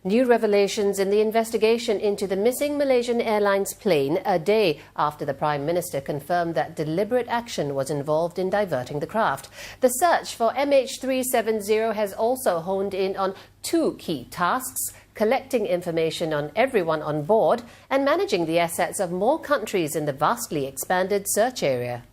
New revelations in the investigation into the missing Malaysian Airlines plane a day after the Prime Minister confirmed that deliberate action was involved in diverting the craft. The search for MH370 has also honed in on two key tasks: collecting information on everyone on board and managing the assets of more countries in the vastly expanded search area.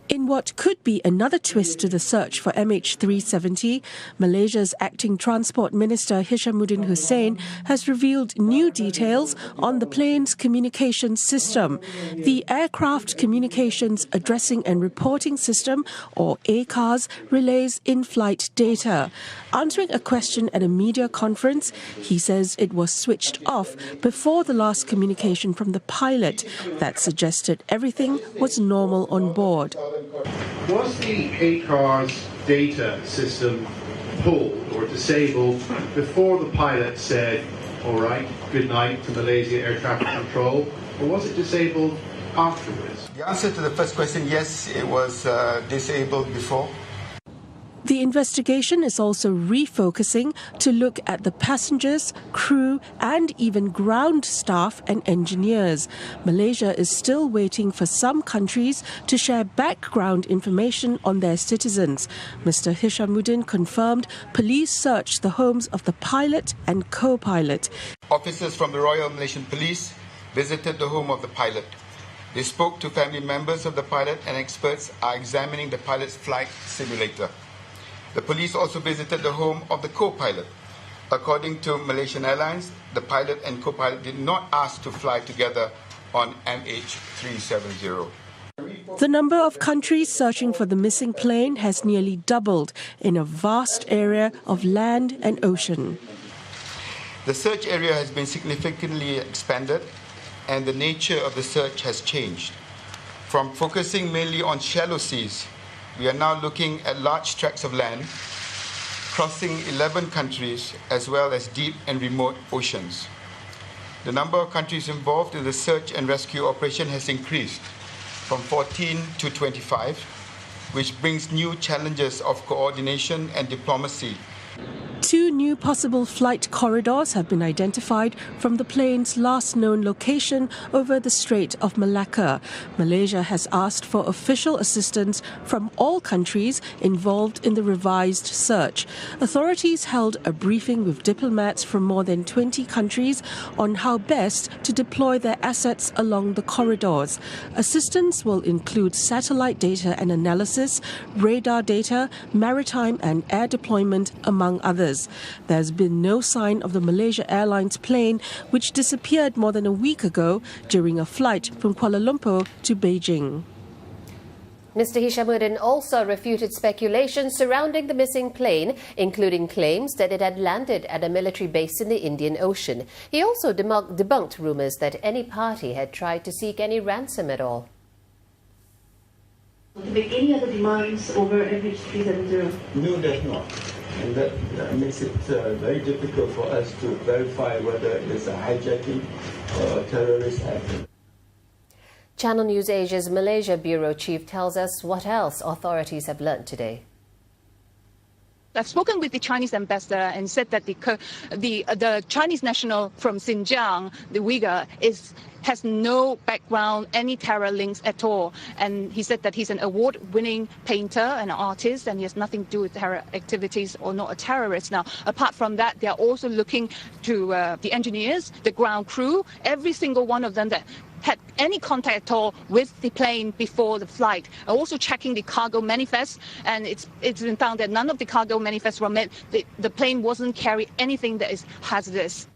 In what could be another twist to the search for MH370, Malaysia's acting Transport Minister Hishammuddin Hussein has revealed new details on the plane's communications system. The Aircraft Communications Addressing and Reporting System, or ACARS, relays in-flight data. Answering a question at a media conference, he says it was switched off before the last communication from the pilot that suggested everything was normal on board. Was the ACARS data system pulled or disabled before the pilot said, all right, good night to Malaysia Air Traffic Control, or was it disabled afterwards? The answer to the first question, yes, it was disabled before. The investigation is also refocusing to look at the passengers, crew and even ground staff and engineers. Malaysia is still waiting for some countries to share background information on their citizens. Mr. Hishammuddin confirmed police searched the homes of the pilot and co-pilot. Officers from the Royal Malaysian Police visited the home of the pilot. They spoke to family members of the pilot, and experts are examining the pilot's flight simulator. The police also visited the home of the co-pilot. According to Malaysian Airlines, the pilot and co-pilot did not ask to fly together on MH370. The number of countries searching for the missing plane has nearly doubled in a vast area of land and ocean. The search area has been significantly expanded, and the nature of the search has changed. From focusing mainly on shallow seas, we are now looking at large tracts of land, crossing 11 countries, as well as deep and remote oceans. The number of countries involved in the search and rescue operation has increased from 14 to 25, which brings new challenges of coordination and diplomacy. Two new possible flight corridors have been identified from the plane's last known location over the Strait of Malacca. Malaysia has asked for official assistance from all countries involved in the revised search. Authorities held a briefing with diplomats from more than 20 countries on how best to deploy their assets along the corridors. Assistance will include satellite data and analysis, radar data, maritime and air deployment, among others. There's been no sign of the Malaysia Airlines plane, which disappeared more than a week ago during a flight from Kuala Lumpur to Beijing. Mr. Hishammuddin also refuted speculation surrounding the missing plane, including claims that it had landed at a military base in the Indian Ocean. He also debunked rumours that any party had tried to seek any ransom at all. To make any other demands over MH370? No, there's not. And that makes it very difficult for us to verify whether it's a hijacking or a terrorist act. Channel News Asia's Malaysia Bureau Chief tells us what else authorities have learnt today. I've spoken with the Chinese ambassador and said that the Chinese national from Xinjiang, the Uyghur, has no background, any terror links at all. And he said that he's an award-winning painter and artist, and he has nothing to do with terror activities or not a terrorist. Now, apart from that, they are also looking to the engineers, the ground crew, every single one of them that had any contact at all with the plane before the flight. Also checking the cargo manifest, and it's been found that none of the cargo manifests were met. The plane wasn't carrying anything that is hazardous.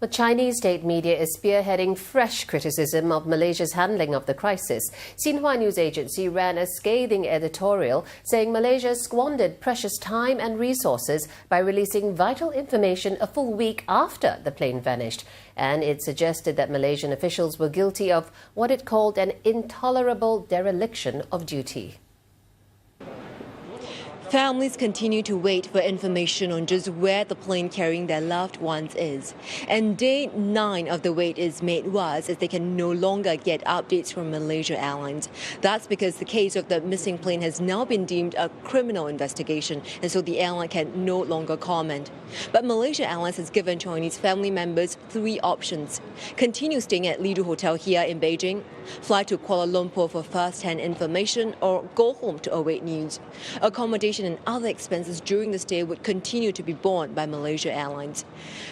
The Chinese state media is spearheading fresh criticism of Malaysia's handling of the crisis. Xinhua News Agency ran a scathing editorial saying Malaysia squandered precious time and resources by releasing vital information a full week after the plane vanished. And it suggested that Malaysian officials were guilty of what it called an intolerable dereliction of duty. Families continue to wait for information on just where the plane carrying their loved ones is. And day 9 of the wait is made worse as they can no longer get updates from Malaysia Airlines. That's because the case of the missing plane has now been deemed a criminal investigation, and so the airline can no longer comment. But Malaysia Airlines has given Chinese family members 3 options. Continue staying at Lido Hotel here in Beijing, fly to Kuala Lumpur for first-hand information, or go home to await news. Accommodation and other expenses during the stay would continue to be borne by Malaysia Airlines.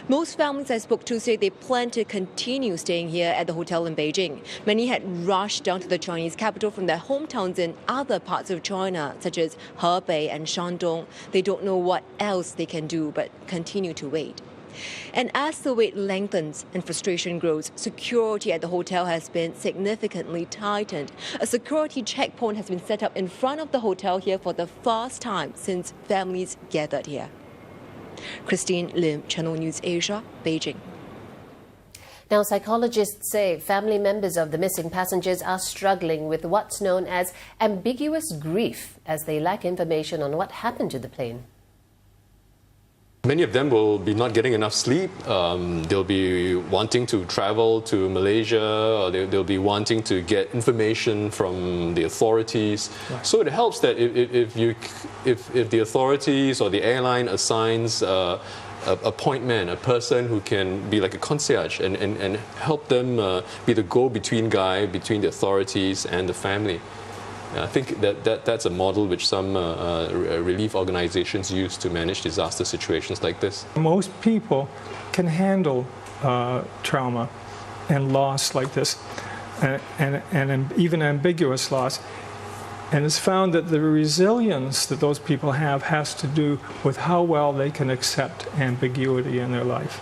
Most families I spoke to say they plan to continue staying here at the hotel in Beijing. Many had rushed down to the Chinese capital from their hometowns in other parts of China, such as Hebei and Shandong. They don't know what else they can do but continue to wait. And as the wait lengthens and frustration grows, security at the hotel has been significantly tightened. A security checkpoint has been set up in front of the hotel here for the first time since families gathered here. Christine Lim, Channel News Asia, Beijing. Now, psychologists say family members of the missing passengers are struggling with what's known as ambiguous grief as they lack information on what happened to the plane. Many of them will be not getting enough sleep. They'll be wanting to travel to Malaysia, or they'll be wanting to get information from the authorities. Right. So it helps that if the authorities or the airline assigns a point-man, a person who can be like a concierge and help them be the go-between guy between the authorities and the family. I think that's a model which some relief organizations use to manage disaster situations like this. Most people can handle trauma and loss like this, and even ambiguous loss. And it's found that the resilience that those people have has to do with how well they can accept ambiguity in their life.